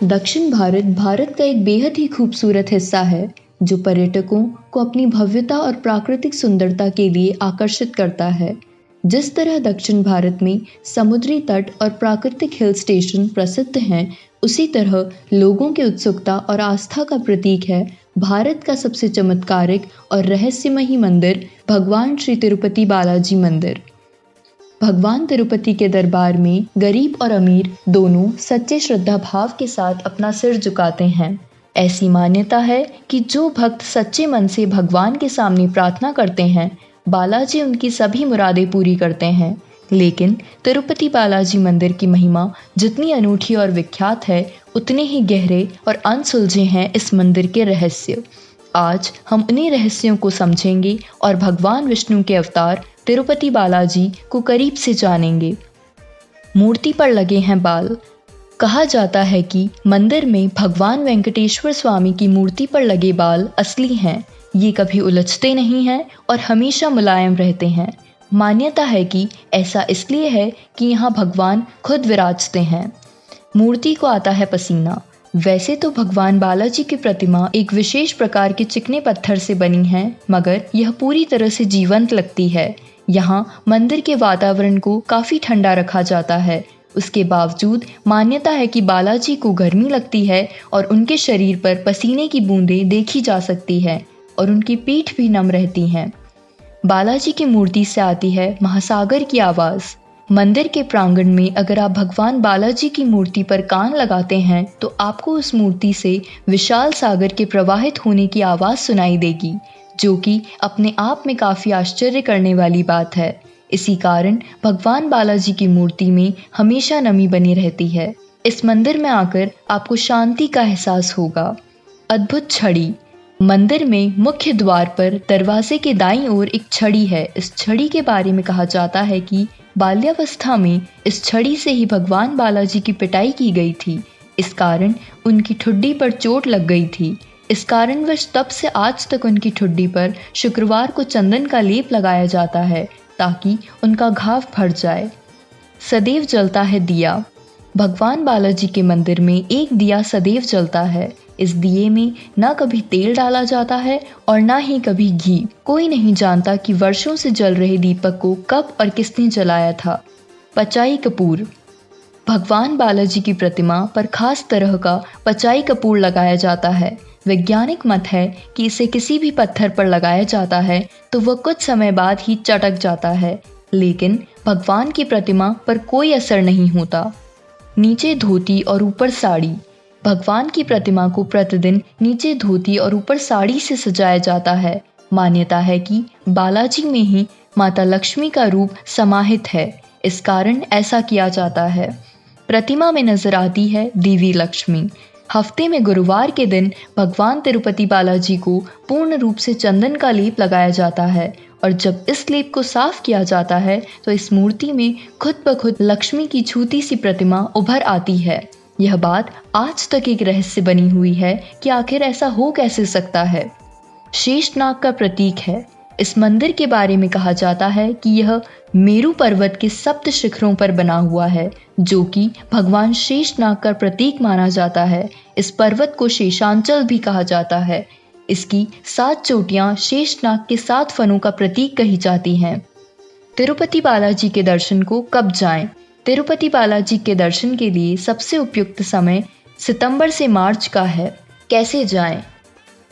दक्षिण भारत भारत का एक बेहद ही खूबसूरत हिस्सा है जो पर्यटकों को अपनी भव्यता और प्राकृतिक सुंदरता के लिए आकर्षित करता है। जिस तरह दक्षिण भारत में समुद्री तट और प्राकृतिक हिल स्टेशन प्रसिद्ध हैं, उसी तरह लोगों की उत्सुकता और आस्था का प्रतीक है भारत का सबसे चमत्कारिक और रहस्यमयी मंदिर भगवान श्री तिरुपति बालाजी मंदिर। भगवान तिरुपति के दरबार में गरीब और अमीर दोनों सच्चे श्रद्धा भाव के साथ अपना सिर झुकाते हैं। ऐसी मान्यता है कि जो भक्त सच्चे मन से भगवान के सामने प्रार्थना करते हैं, बालाजी उनकी सभी मुरादें पूरी करते हैं। लेकिन तिरुपति बालाजी मंदिर की महिमा जितनी अनूठी और विख्यात है, उतने ही गहरे और अनसुलझे हैं इस मंदिर के रहस्य। आज हम उन्हीं रहस्यों को समझेंगे और भगवान विष्णु के अवतार तिरुपति बालाजी को करीब से जानेंगे। मूर्ति पर लगे हैं बाल। कहा जाता है कि मंदिर में भगवान वेंकटेश्वर स्वामी की मूर्ति पर लगे बाल असली हैं। ये कभी उलझते नहीं हैं और हमेशा मुलायम रहते हैं। मान्यता है कि ऐसा इसलिए है कि यहाँ भगवान खुद विराजते हैं। मूर्ति को आता है पसीना। वैसे तो भगवान बालाजी की प्रतिमा एक विशेष प्रकार के चिकने पत्थर से बनी है, मगर यह पूरी तरह से जीवंत लगती है। यहाँ मंदिर के वातावरण को काफ़ी ठंडा रखा जाता है। उसके बावजूद मान्यता है कि बालाजी को गर्मी लगती है और उनके शरीर पर पसीने की बूंदें देखी जा सकती है और उनकी पीठ भी नम रहती हैं। बालाजी की मूर्ति से आती है महासागर की आवाज़। मंदिर के प्रांगण में अगर आप भगवान बालाजी की मूर्ति पर कान लगाते हैं तो आपको उस मूर्ति से विशाल सागर के प्रवाहित होने की आवाज़ सुनाई देगी, जो कि अपने आप में काफ़ी आश्चर्य करने वाली बात है। इसी कारण भगवान बालाजी की मूर्ति में हमेशा नमी बनी रहती है। इस मंदिर में आकर आपको शांति का एहसास होगा। अद्भुत छड़ी। मंदिर में मुख्य द्वार पर दरवाजे के दाईं ओर एक छड़ी है। इस छड़ी के बारे में कहा जाता है कि बाल्यावस्था में इस छड़ी से ही भगवान बालाजी की पिटाई की गई थी। इस कारण उनकी ठुड्डी पर चोट लग गई थी। इस कारणवश तब से आज तक उनकी ठुड्डी पर शुक्रवार को चंदन का लेप लगाया जाता है ताकि उनका घाव भर जाए। सदैव जलता है दिया। भगवान बालाजी के मंदिर में एक दिया सदैव जलता है। इस दिए में ना कभी तेल डाला जाता है और ना ही कभी घी। कोई नहीं जानता कि वर्षों से जल रहे दीपक को कब और किसने जलाया था। पचाई कपूर। भगवान बालाजी की प्रतिमा पर खास तरह का पचाई कपूर लगाया जाता है। वैज्ञानिक मत है कि इसे किसी भी पत्थर पर लगाया जाता है तो वह कुछ समय बाद ही चटक जाता है, लेकिन भगवान की प्रतिमा पर कोई असर नहीं होता। नीचे धोती और ऊपर साड़ी। भगवान की प्रतिमा को प्रतिदिन नीचे धोती और ऊपर साड़ी से सजाया जाता है। मान्यता है कि बालाजी में ही माता लक्ष्मी का रूप समाहित है, इस कारण ऐसा किया जाता है। प्रतिमा में नजर आती है देवी लक्ष्मी। हफ्ते में गुरुवार के दिन भगवान तिरुपति बालाजी को पूर्ण रूप से चंदन का लेप लगाया जाता है और जब इस लेप को साफ किया जाता है तो इस मूर्ति में खुद ब खुद लक्ष्मी की छोटी सी प्रतिमा उभर आती है। यह बात आज तक एक रहस्य बनी हुई है कि आखिर ऐसा हो कैसे सकता है। शेषनाग का प्रतीक है। इस मंदिर के बारे में कहा जाता है कि यह मेरु पर्वत के सप्त शिखरों पर बना हुआ है, जो कि भगवान शेषनाग का प्रतीक माना जाता है। इस पर्वत को शेषांचल भी कहा जाता है। इसकी 7 चोटियां शेषनाग के 7 फनों का प्रतीक कही जाती हैं। तिरुपति बालाजी के दर्शन को कब जाएं? तिरुपति बालाजी के दर्शन के लिए सबसे उपयुक्त समय सितंबर से मार्च का है। कैसे जाएं?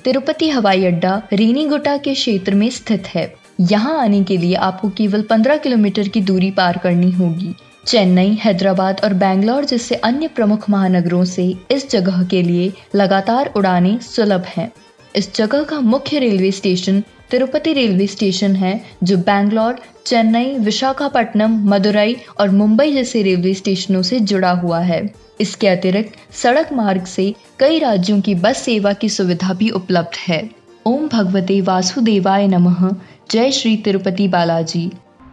तिरुपति हवाई अड्डा रेनीगुंटा के क्षेत्र में स्थित है। यहाँ आने के लिए आपको केवल 15 किलोमीटर की दूरी पार करनी होगी। चेन्नई, हैदराबाद और बैंगलोर जैसे अन्य प्रमुख महानगरों से इस जगह के लिए लगातार उड़ानें सुलभ हैं। इस जगह का मुख्य railway station Tirupati railway station है, जो बैंगलोर, चेन्नई, विशाखापट्टनम, मदुरई और मुंबई जैसे रेलवे स्टेशनों से जुड़ा हुआ है। इसके अतिरिक्त सड़क मार्ग से कई राज्यों की बस सेवा की सुविधा भी उपलब्ध है। ओम भगवते वासुदेवाय नमः। जय श्री तिरुपति बालाजी।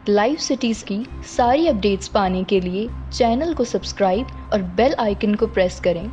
लाइव सिटीज़ की सारी अपडेट्स पाने के लिए चैनल को सब्सक्राइब और बेल आइकन को प्रेस करें।